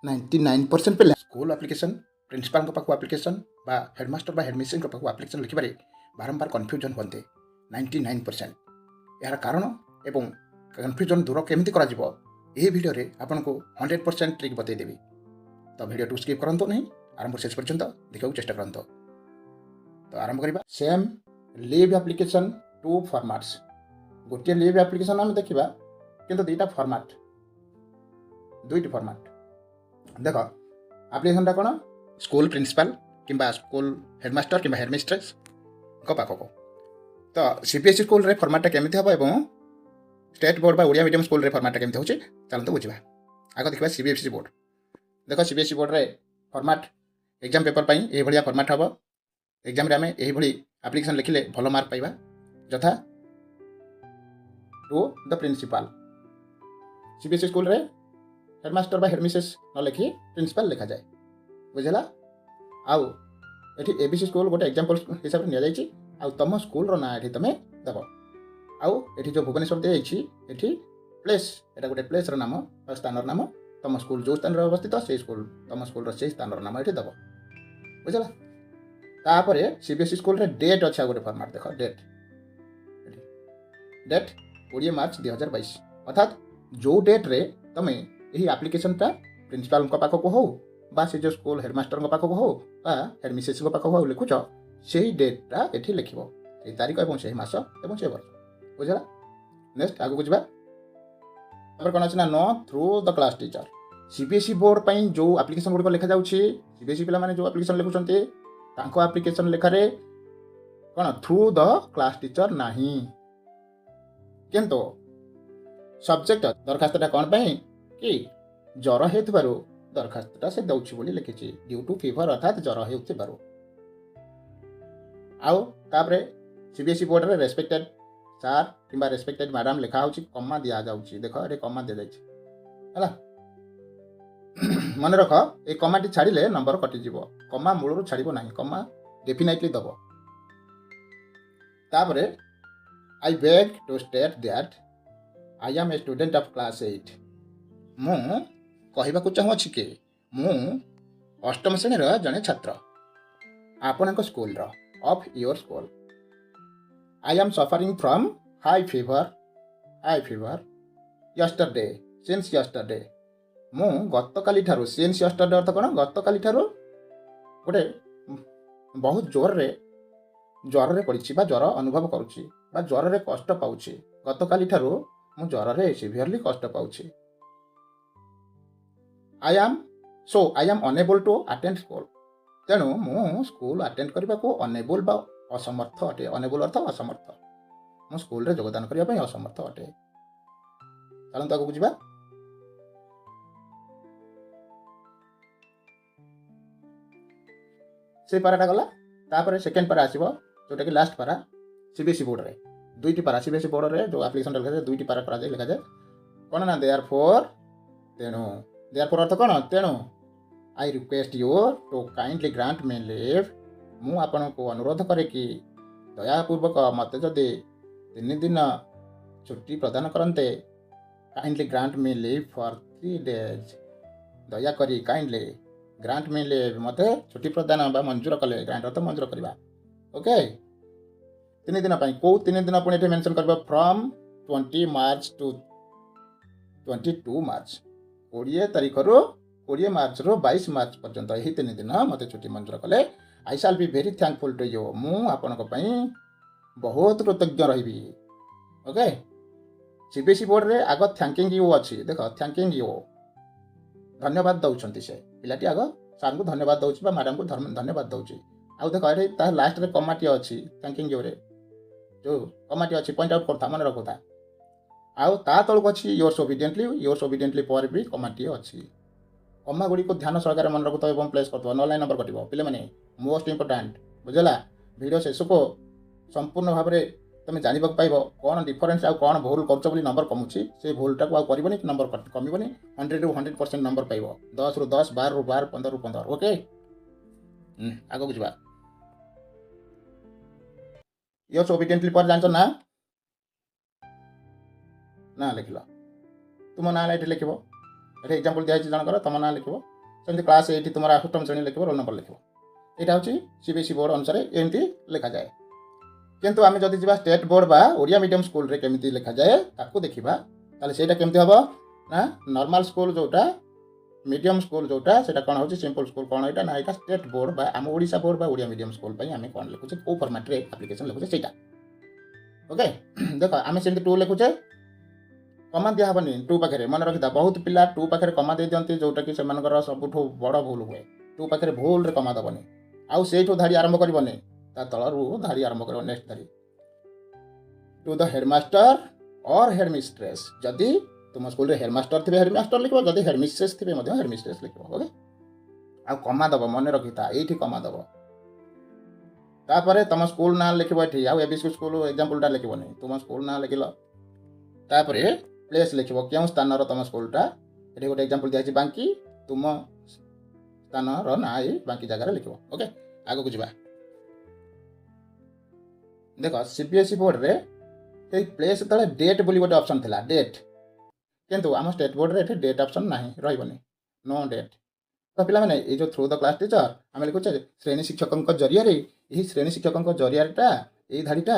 99% ପିଲା school application ପ୍ରିନ୍ସିପାଲଙ୍କ ପାଖକୁ application ବା ହେଡ଼ମାଷ୍ଟର ବା ହେଡ଼ମିଷ୍ଟ୍ରେସଙ୍କ ପାଖକୁ ଆପ୍ଲିକେସନ୍ ଲେଖିବାରେ ବାରମ୍ବାର କନଫ୍ୟୁଜନ୍ ହୁଅନ୍ତି 99%। ଏହାର କାରଣ ଏବଂ କନଫ୍ୟୁଜନ୍ ଦୂର କେମିତି କରାଯିବ ଏହି ଭିଡ଼ିଓରେ ଆପଣଙ୍କୁ 100% ଟ୍ରିକ୍ ବତାଇଦେବି। ତ ଭିଡ଼ିଓକୁ ସ୍କିପ୍ କରନ୍ତୁ ନାହିଁ, ଆରମ୍ଭ ଶେଷ ପର୍ଯ୍ୟନ୍ତ ଦେଖିବାକୁ ଚେଷ୍ଟା କରନ୍ତୁ। ତ ଆରମ୍ଭ କରିବା। ସେମ୍ ଲିଭ୍ ଆପ୍ଲିକେସନ୍ 2 ଫର୍ମାଟ୍ସ। ଗୋଟିଏ ଲିଭ୍ ଆପ୍ଲିକେସନ୍ ଆମେ ଦେଖିବା, କିନ୍ତୁ ଦୁଇଟି ଫର୍ମାଟ୍। देख आप्लिकेशन कौन स्कूल प्रिंसिपल किंबा स्कूल हेडमास्टर किंबा हेडमिस्ट्रेस पाखक। तो सीबीएसई स्कूल रे फॉर्मेट केमी हम और state board Odia medium school रे फॉर्मेट केमी हो चलते बुझा। आग देखा सीबीएसई बोर्ड। देख सीबीएसई बोर्ड रे फॉर्मेट एग्जाम पेपर पाई ये भाया फॉर्मेट हम। एग्जाम रे आमे यही भली एप्लिकेशन लिखिले भल मार्क पाइबा, यथा to the principal. CBSE school रे हेडमास्टर बा हेडमिस्ट्रेस न लिखि प्रिंसिपल लिखा जाए, बुझला। आउ एठी एबीसी स्कूल गोटे एग्जांपल हिसाब से निया आउ तुम स्कूल रो ना एठी तमे दब। आउ एठी जो भुवनेश्वर दे जाइछि एठी प्लेस, एटा गोटे प्लेस रो नाम बा स्थान रो नाम, तुम स्कूल जो स्थान रे अवस्थित से स्कूल तुम स्कूल रो से स्थान रो नाम एठी दब, बुझला। तापरे सीबीएसई स्कूल रे डेट अच्छा गोटे फॉर्मेट देखो डेट 20 मार्च 2022, अर्थात जो डेट रे तमे यही एप्लिकेशन टा प्रिंसिपल पाखक हो बा से जो स्कूल हेडमास्टर पाखक हो बा हेडमिस्ट्रेस पाखक हो लिखुच से डेटा ये लिख तारीख और से मास और से वर्ष, बुझला। नेक्स्ट आगे बुझा कौन अच्छे ना know through the class teacher. CBSE board पर जो एप्लिकेशन गुड़िक लिखा जाऊँगी सीबीएसई पिला जो एप्लिकेशन लिखुंट एप्लिकेशन लेखारे कौन थ्रू द क्लास टीचर नहीं, किंतु सब्जेक्ट दरखास्तटा कौन पाई कि ज्वर हो दरखास्तटा से दौची बोली लिखी ड्यू टू फीवर, अर्थात ज्वर हो। आउ तापरे सीबीएसई बोर्ड रे रेस्पेक्टेड सर किंबा रेस्पेक्टेड मैडम लिखा होची, कमा दिया जाउची। देखो ये कमा दे जाइछि हला, मन रख ए कमाटी छाड़िले नंबर कटि जीवो, कमा मूलरू छाड़िबो नाही, कमा डेफिनेटली दबो। तापरे I beg to state that I am a student of class 8। मु कहवाक चाहूँगी कि मु 8म श्रेणी जड़े छात्र आपण school of your school. I am suffering from high fever yesterday since yesterday. मु गत काली ठारू, सिंस यस्टरडे अर्थ कौन गत काली ठारू गोटे बहुत जोर रे पड़ी बा ज्वर अनुभव करुच्ची बा ज्वर रे कष्ट पाउछि। गत काली ठारू मु ज्वर रे सिवियरली कष्ट पाउछि। I am unable to attend school. तेणु मु स्कूल अटेंड करने को अनेबल बा असमर्थ अटे। अनेबल अर्थ असमर्थ, मु स्कूल रे योगदान करने असमर्थ अटे। चलते आगे बुझा। से पाराटा गला, तापर सेकेंड पारा आसीबो जोटा कि लास्ट पारा। सीबीएसई बोर्ड रे दुईटी पारा, सीबीएसई बोर्ड रे जो एप्लिकेशन लिखा जाए दुईटी पारा करा जाए, लिखा जाए कौन ना देयरफॉर तेणु। देयरफॉर अर्थ कौन तेणु I request you to kindly grant me leave. मु आपन को अनुरोध करे कि दयापूर्वक मत जदि 3 दिन छुट्टी प्रदान करते। Kindly grant me leave for 3 days। दया करी काइंडली ग्रांट मी लीव, मत छुट्टी प्रदान बा मंजूर कले, ग्रांट अर्थ मंजूर करवा। ओके 3 दिन पाई को 3 दिन पुणी ये मेंशन करबा फ्रॉम 20 मार्च टू 22 मार्च। 20 तारीख रो 20 मार्च रो 22 मार्च पर्यंत यही 3 दिन मत छुट्टी मंजूर कले। I shall be very thankful to you. मु आपन को पई बहुत कृतज्ञ रही। ओके सीबीएसई बोर्ड रे आग थैंकिंग यू अच्छी। देख थैंकिंग यू धन्यवाद दउछंती से पिलाटी आग सर को धन्यवाद दउछि बा मैडम को धन्यवाद दउछि। आउ देख ये ता लास्ट रे कमाटी अच्छी थैंकिंग यू रे जो कमाटी अच्छी पॉइंट आउट करता मन रखता। आउ ता तलक अच्छी योर्स ओबिडिएंटली पर भी कमाटी अच्छी। कमा गुड़ी को ध्यान सहकार मन रखुता और प्लेस करता न लाइन नंबर कटो पे मैंने मोस्ट इंपोर्टाट, बुझला। वीडियो शेष को संपूर्ण भाव में तुम जानवा पाइब कौन डिफरेन्स आउ कौन भूल कर नंबर कमुची, से भूलटा को आनी नंबर कमिबनी। 100 ରୁ 100% नंबर पाइब, 10 ରୁ 10, 12 ରୁ 12, 15 ରୁ 15। ओके आगे बुझा। योर्स ओबिडिएंटली पर जान ना लिख लो तुम ना ये लिख। एग्जाम्पल दिखाई जनकर तुम ना लिख ସେମିତି କ୍ଲାସ୍ 8 ତୁମର 8ମ ଶ୍ରେଣୀ ଲେଖିବ, ରୋଲ୍ ନମ୍ବର ଲେଖିବ। ଏଇଟା ହେଉଛି CBSE ବୋର୍ଡ଼ ଅନୁସାରେ ଏମିତି ଲେଖାଯାଏ। କିନ୍ତୁ ଆମେ ଯଦି ଯିବା ଷ୍ଟେଟ୍ ବୋର୍ଡ଼ ବା ଓଡ଼ିଆ ମିଡ଼ିୟମ୍ ସ୍କୁଲରେ କେମିତି ଲେଖାଯାଏ ତାକୁ ଦେଖିବା, ତାହେଲେ ସେଇଟା କେମିତି ହେବ ନା ନର୍ମାଲ୍ ସ୍କୁଲ ଯେଉଁଟା, ମିଡ଼ିୟମ୍ ସ୍କୁଲ ଯେଉଁଟା, ସେଇଟା କ'ଣ ହେଉଛି ସିମ୍ପଲ୍ ସ୍କୁଲ କ'ଣ ଏଇଟା ନା ଏଇଟା ଷ୍ଟେଟ୍ ବୋର୍ଡ଼ ବା ଆମ ଓଡ଼ିଶା ବୋର୍ଡ଼ ବା ଓଡ଼ିଆ ମିଡ଼ିୟମ୍ ସ୍କୁଲ ପାଇଁ ଆମେ କ'ଣ ଲେଖୁଛେ, କେଉଁ ଫର୍ମାଟ୍ରେ ଆପ୍ଲିକେସନ୍ ଲେଖୁଛେ ସେଇଟା। ଓକେ, ଦେଖ ଆମେ ସେମିତି 2 ଲେଖୁଛେ, କମା ଦିଆହେବନି 2 ପାଖରେ, ମନେ ରଖିଥା। ବହୁତ ପିଲା 2 ପାଖରେ କମା ଦେଇଦିଅନ୍ତି, ଯେଉଁଟାକି ସେମାନଙ୍କର ସବୁଠୁ ବଡ଼ ଭୁଲ ହୁଏ। 2 ପାଖରେ ଭୁଲରେ କମା ଦେବନି, ଆଉ ସେଇଠୁ ଧାଡ଼ି ଆରମ୍ଭ କରିବନି, ତା ତଳରୁ ଧାଡ଼ି ଆରମ୍ଭ କରିବ, ନେକ୍ସଟ ଧାଡ଼ି। ଟୁ ଦ ହେଡ଼ମାଷ୍ଟର ଅର୍ ହେଡ଼ମିଷ୍ଟ୍ରେସ୍, ଯଦି ତୁମ ସ୍କୁଲରେ ହେଡ଼ମାଷ୍ଟର ଥିବେ ହେଡ଼ମାଷ୍ଟର ଲେଖିବ, ଯଦି ହେଡ଼ମିଷ୍ଟ୍ରେସ୍ ଥିବେ ମଧ୍ୟ ହେଡ଼ମିଷ୍ଟ୍ରେସ୍ ଲେଖିବ। ଓକେ, ଆଉ କମା ଦେବ, ମନେ ରଖିଥା, ଏଇଠି କମା ଦେବ। ତାପରେ ତୁମ ସ୍କୁଲ ନାଁ ଲେଖିବ ଏଠି, ଆଉ ABC ସ୍କୁଲ ଏକ୍ଜାମ୍ପଲଟା ଲେଖିବନି, ତୁମ ସ୍କୁଲ ନାଁ ଲେଖିଲ। ତାପରେ ପ୍ଲେସ୍ ଲେଖିବ, କେଉଁ ସ୍ଥାନର ତୁମ ସ୍କୁଲଟା। ଏଠି ଗୋଟେ ଏକ୍ଜାମ୍ପଲ ଦିଆହେଇଛି ବାଙ୍କି, ତୁମ ସ୍ଥାନର ନାଁ ଏଇ ବାଙ୍କି ଜାଗାରେ ଲେଖିବ। ଓକେ, ଆଗକୁ ଯିବା। ଦେଖ CBSE ବୋର୍ଡ଼ରେ ସେଇ ପ୍ଲେସ୍ ତଳେ ଡେଟ୍ ବୋଲି ଗୋଟେ ଅପସନ୍ ଥିଲା, ଡେଟ୍। କିନ୍ତୁ ଆମ ଷ୍ଟେଟ୍ ବୋର୍ଡ଼ରେ ଏଠି ଡେଟ୍ ଅପସନ୍ ନାହିଁ, ରହିବନି, ନୋ ଡେଟ୍। ତ ପିଲାମାନେ ଏଇ ଯେଉଁ ଥ୍ରୁ ଦ କ୍ଲାସ୍ ଟିଚର ଆମେ ଲେଖୁଛେ ଶ୍ରେଣୀ ଶିକ୍ଷକଙ୍କ ଜରିଆରେ, ଏହି ଶ୍ରେଣୀ ଶିକ୍ଷକଙ୍କ ଜରିଆରେଟା ଏଇ ଧାଡ଼ିଟା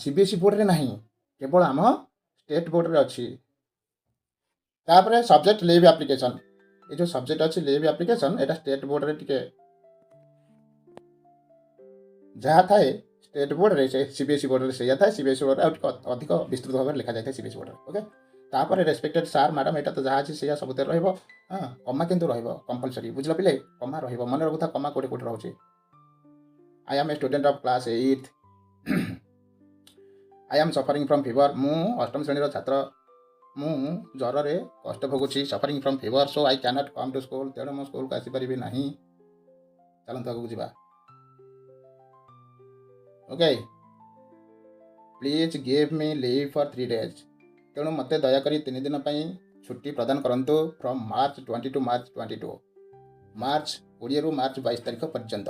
CBSE ବୋର୍ଡ଼ରେ ନାହିଁ, କେବଳ ଆମ ଷ୍ଟେଟ୍ ବୋର୍ଡ଼ରେ ଅଛି। ତାପରେ ସବଜେକ୍ଟ ଲିଭ୍ ଆପ୍ଲିକେସନ୍, ଏ ଯେଉଁ ସବଜେକ୍ଟ ଅଛି ଲିଭ୍ ଆପ୍ଲିକେସନ୍, ଏଇଟା ଷ୍ଟେଟ୍ ବୋର୍ଡ଼ରେ ଟିକେ ଯାହା ଥାଏ ଷ୍ଟେଟ୍ ବୋର୍ଡ଼ରେ ସେ CBSE ବୋର୍ଡ଼ରେ ସେଇଆ ଥାଏ, CBSE ବୋର୍ଡ଼ରେ ଆଉ ଟିକେ ଅଧିକ ବିସ୍ତୃତ ଭାବରେ ଲେଖାଯାଇଥାଏ CBSE ବୋର୍ଡ଼ରେ। ଓକେ, ତାପରେ ରେସ୍ପେକ୍ଟେଡ୍ ସାର୍ ମ୍ୟାଡ଼ାମ୍, ଏଇଟା ତ ଯାହା ଅଛି ସେଇଆ ସବୁଥିରେ ରହିବ। ହଁ, କମା କିନ୍ତୁ ରହିବ କମ୍ପଲସରି, ବୁଝିଲ ପିଲେ, କମା ରହିବ, ମନେ ରଖୁଥା କମା କୋଉଠି କୋଉଠି ରହୁଛି। I am a student of class 8, I am suffering from fever, ମୁଁ 8ମ ଶ୍ରେଣୀର ଛାତ୍ର, ମୁଁ ଜ୍ୱରରେ କଷ୍ଟ ଭୋଗୁଛି, suffering from fever, so I can't come to school, ତେଣୁ ମୁଁ ସ୍କୁଲକୁ ଆସିପାରିବି ନାହିଁ। ଚାଲନ୍ତୁ ଆଗକୁ ଯିବା। Okay, please give me leave for 3 days, ତେଣୁ ମୋତେ ଦୟାକରି 3 ଦିନ ପାଇଁ ଛୁଟି ପ୍ରଦାନ କରନ୍ତୁ। From March 20 to March 22, March 20ରୁ ମାର୍ଚ୍ଚ 22 ତାରିଖ ପର୍ଯ୍ୟନ୍ତ।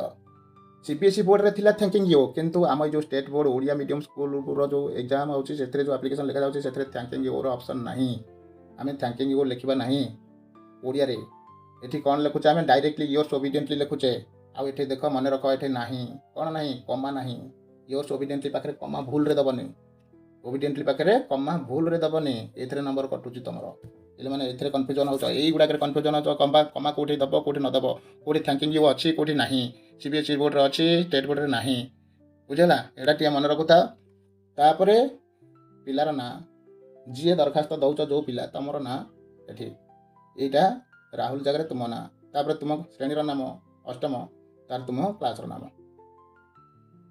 CBSE ବୋର୍ଡ଼ରେ ଥିଲା ଥ୍ୟାଙ୍କିଂ ୟୁ, କିନ୍ତୁ ଆମ ଯେଉଁ ଷ୍ଟେଟ୍ ବୋର୍ଡ଼ ଓଡ଼ିଆ ମିଡ଼ିୟମ୍ ସ୍କୁଲର ଯେଉଁ ଏକ୍ଜାମ୍ ହେଉଛି ସେଥିରେ ଯେଉଁ ଆପ୍ଲିକେସନ୍ ଲେଖାଯାଉଛି ସେଥିରେ ଥ୍ୟାଙ୍କିଂ ୟୁର ଅପସନ୍ ନାହିଁ। ଆମେ ଥ୍ୟାଙ୍କିଂ ୟୁ ଲେଖିବା ନାହିଁ ଓଡ଼ିଆରେ। ଏଠି କ'ଣ ଲେଖୁଛେ ଆମେ ଡାଇରେକ୍ଟଲି ୟୋର୍ସ ଓବିଡିଏଣ୍ଟଲି ଲେଖୁଛେ, ଆଉ ଏଠି ଦେଖ ମନେ ରଖ ଏଠି ନାହିଁ, କ'ଣ ନାହିଁ, କମା ନାହିଁ। ୟୋର୍ସ ଓବିଡିଏଣ୍ଟଲି ପାଖରେ କମା ଭୁଲରେ ଦେବନି, ଓବିଡିଏଣ୍ଟଲି ପାଖରେ କମା ଭୁଲରେ ଦେବନି, ଏଥିରେ ନମ୍ବର କଟୁଛି ତୁମର। ପିଲାମାନେ ଏଥିରେ କନଫ୍ୟୁଜନ୍ ହେଉଛ, ଏଇଗୁଡ଼ାକରେ କନଫ୍ୟୁଜନ୍ ହେଉଛ, କମା କେଉଁଠି ଦେବ କେଉଁଠି ନ ଦେବ, କେଉଁଠି ଥ୍ୟାଙ୍କିଂ ୟୁ ଅଛି କେଉଁଠି ନାହିଁ, CBSE ବୋର୍ଡ଼ରେ ଅଛି ଷ୍ଟେଟ୍ ବୋର୍ଡ଼ରେ ନାହିଁ, ବୁଝିଲା, ଏଇଟା ଟିକେ ମନେ ରଖୁଥା। ତାପରେ ପିଲାର ନାଁ, ଯିଏ ଦରଖାସ୍ତ ଦେଉଛ ଯେଉଁ ପିଲା, ତୁମର ନାଁ ଏଠି, ଏଇଟା ରାହୁଲ ଜାଗାରେ ତୁମ ନାଁ, ତାପରେ ତୁମ ଶ୍ରେଣୀର ନାମ 8ମ, ତାର ତୁମ କ୍ଲାସ୍ର ନାମ,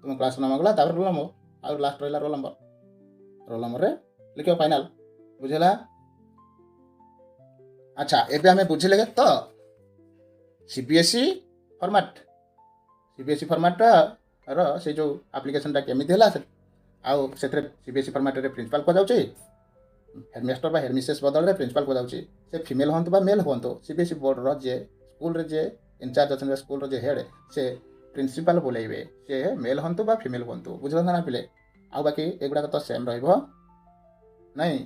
ତୁମ କ୍ଲାସ୍ର ନାମ ଗଲା, ତାପରେ ରୋଲ୍ ନମ୍ବର, ଆଉ ଲାଷ୍ଟ ରହିଲା ରୋଲ୍ ନମ୍ବର। ରୋଲ୍ ନମ୍ବରରେ ଲେଖିବ ଫାଇନାଲ୍, ବୁଝିଲା। ଆଚ୍ଛା, ଏବେ ଆମେ ବୁଝିଲେ ତ CBSE ଫର୍ମାଟ୍, CBSE ଫର୍ମାଟ୍ର ସେ ଯେଉଁ ଆପ୍ଲିକେସନ୍ଟା କେମିତି ହେଲା, ଆଉ ସେଥିରେ CBSE ଫର୍ମାଟ୍ରେ ପ୍ରିନ୍ସିପାଲ୍ କୁହାଯାଉଛି, ହେଡ଼ମାଷ୍ଟର ବା ହେଡ଼ମିଷ୍ଟ୍ରେସ୍ ବଦଳରେ ପ୍ରିନ୍ସିପାଲ୍ କୁହାଯାଉଛି। ସେ ଫିମେଲ୍ ହୁଅନ୍ତୁ ବା ମେଲ୍ ହୁଅନ୍ତୁ, CBSE ବୋର୍ଡ଼ର ଯିଏ ସ୍କୁଲରେ ଯିଏ ଇନଚାର୍ଜ ଅଛନ୍ତି ବା ସ୍କୁଲର ଯିଏ ହେଡ଼୍, ସେ ପ୍ରିନ୍ସିପାଲ୍ ବୋଲେଇବେ, ସେ ମେଲ୍ ହୁଅନ୍ତୁ ବା ଫିମେଲ୍ ହୁଅନ୍ତୁ, ବୁଝିଲ ନା ପିଲେ। ଆଉ ବାକି ଏଗୁଡ଼ାକ ତ ସେମ୍ ରହିବ ନାଇଁ।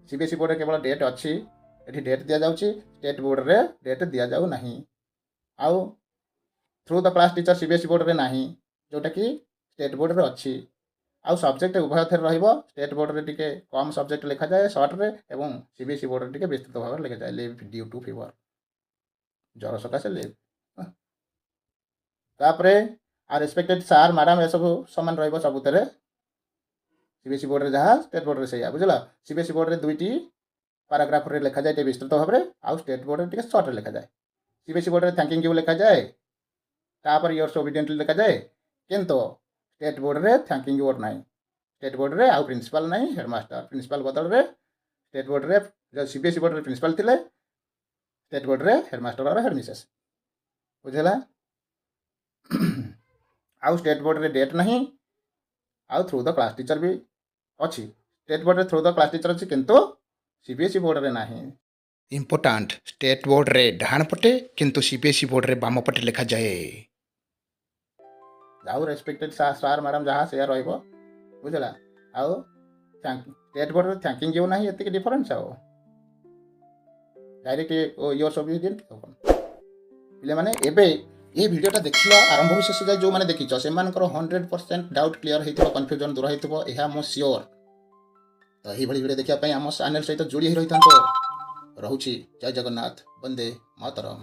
CBSE ବୋର୍ଡ଼ରେ କେବଳ ଡେଟ୍ ଅଛି, ଏଠି ଡେଟ୍ ଦିଆଯାଉଛି, ଷ୍ଟେଟ୍ ବୋର୍ଡ଼ରେ ଡେଟ୍ ଦିଆଯାଉ ନାହିଁ। ଆଉ through the class teacher CBSE ବୋର୍ଡ଼ରେ ନାହିଁ, ଯେଉଁଟାକି ଷ୍ଟେଟ୍ ବୋର୍ଡ଼ରେ ଅଛି। ଆଉ ସବଜେକ୍ଟ ଉଭୟଥିରେ ରହିବ, ଷ୍ଟେଟ୍ ବୋର୍ଡ଼ରେ ଟିକେ କମ୍ ସବଜେକ୍ଟ ଲେଖାଯାଏ ସର୍ଟରେ, ଏବଂ CBSE ବୋର୍ଡ଼ରେ ଟିକେ ବିସ୍ତୃତ ଭାବରେ ଲେଖାଯାଏ, ଲିଭ୍ ଡ୍ୟୁ ଟୁ ଫିଭର, ଜ୍ୱର ସକାଶେ ଲିଭ୍। ତାପରେ ଆଉ ରେସ୍ପେକ୍ଟେଡ୍ ସାର୍ ମ୍ୟାଡ଼ାମ୍ ଏସବୁ ସମାନ ରହିବ ସବୁଥିରେ, CBSE ବୋର୍ଡ଼ରେ ଯାହା ଷ୍ଟେଟ୍ ବୋର୍ଡ଼ରେ ସେଇଆ, ବୁଝିଲ। CBSE ବୋର୍ଡ଼ରେ 2ଟି ପାରାଗ୍ରାଫରେ ଲେଖାଯାଏ ଟିକେ ବିସ୍ତୃତ ଭାବରେ, ଆଉ ଷ୍ଟେଟ୍ ବୋର୍ଡ଼ରେ ଟିକେ ସର୍ଟରେ ଲେଖାଯାଏ। CBSE ବୋର୍ଡ଼ରେ ଥ୍ୟାଙ୍କିଂ ୟୁ ଲେଖାଯାଏ, ତାପରେ ୟୋର୍ସ ଓବିଡିଏଣ୍ଟଲି ଲେଖାଯାଏ, କିନ୍ତୁ ଷ୍ଟେଟ୍ ବୋର୍ଡ଼ରେ ଥ୍ୟାଙ୍କିଂ ୟୁ ନାହିଁ। ଷ୍ଟେଟ୍ ବୋର୍ଡ଼ରେ ଆଉ ପ୍ରିନ୍ସିପାଲ୍ ନାହିଁ, ହେଡ଼ମାଷ୍ଟର, ପ୍ରିନ୍ସିପାଲ୍ ବଦଳରେ ଷ୍ଟେଟ୍ ବୋର୍ଡ଼ରେ CBSE ବୋର୍ଡ଼ରେ ପ୍ରିନ୍ସିପାଲ୍ ଥିଲେ, ଷ୍ଟେଟ୍ ବୋର୍ଡ଼ରେ ହେଡ଼ମାଷ୍ଟର ଆଉ ହେଡ଼ମିଷ୍ଟ୍ରେସ୍, ବୁଝିଲା। ଆଉ ଷ୍ଟେଟ୍ ବୋର୍ଡ଼ରେ ଡେଟ୍ ନାହିଁ, ଆଉ ଥ୍ରୁ ଦ କ୍ଲାସ୍ ଟିଚର ବି ଅଛି। ଷ୍ଟେଟ୍ ବୋର୍ଡ଼ରେ ଥ୍ରୁ ଦ କ୍ଲାସ୍ ଟିଚର ଅଛି, କିନ୍ତୁ CBSE ବୋର୍ଡ଼ରେ ନାହିଁ। ଇମ୍ପୋର୍ଟାଣ୍ଟ, ଷ୍ଟେଟ୍ ବୋର୍ଡ଼ରେ ଡାହାଣ ପଟେ, କିନ୍ତୁ CBSE ବୋର୍ଡ଼ରେ ବାମ ପଟେ ଲେଖାଯାଏ। ଆଉ ରେସ୍ପେକ୍ଟେଡ୍ ସାର୍ ମ୍ୟାଡ଼ାମ୍ ଯାହା ସେଇଆ ରହିବ, ବୁଝିଲା। ଆଉ ଷ୍ଟେଟ୍ ବୋର୍ଡ଼ରେ ଥ୍ୟାଙ୍କିଂ ୟୁ ନାହିଁ, ଏତିକି ଡିଫରେନ୍ସ। ଆଉ ଡାଇରେକ୍ଟ ୟୋର୍ସ ଓବିଡିଏଣ୍ଟ, ପିଲାମାନେ ଏବେ ये भिडियोटा देखिल आरंभ शेष जाए जो मैंने देखिच से 100% डाउट क्लीयर होइथिबो कन्फ्यूजन दूर होइथिबो एहा मो श्योर तो यही भिडियो देखिया आम चैनल सहित जोड़ी रही रहुछि। जय जगन्नाथ, वंदे मातरम।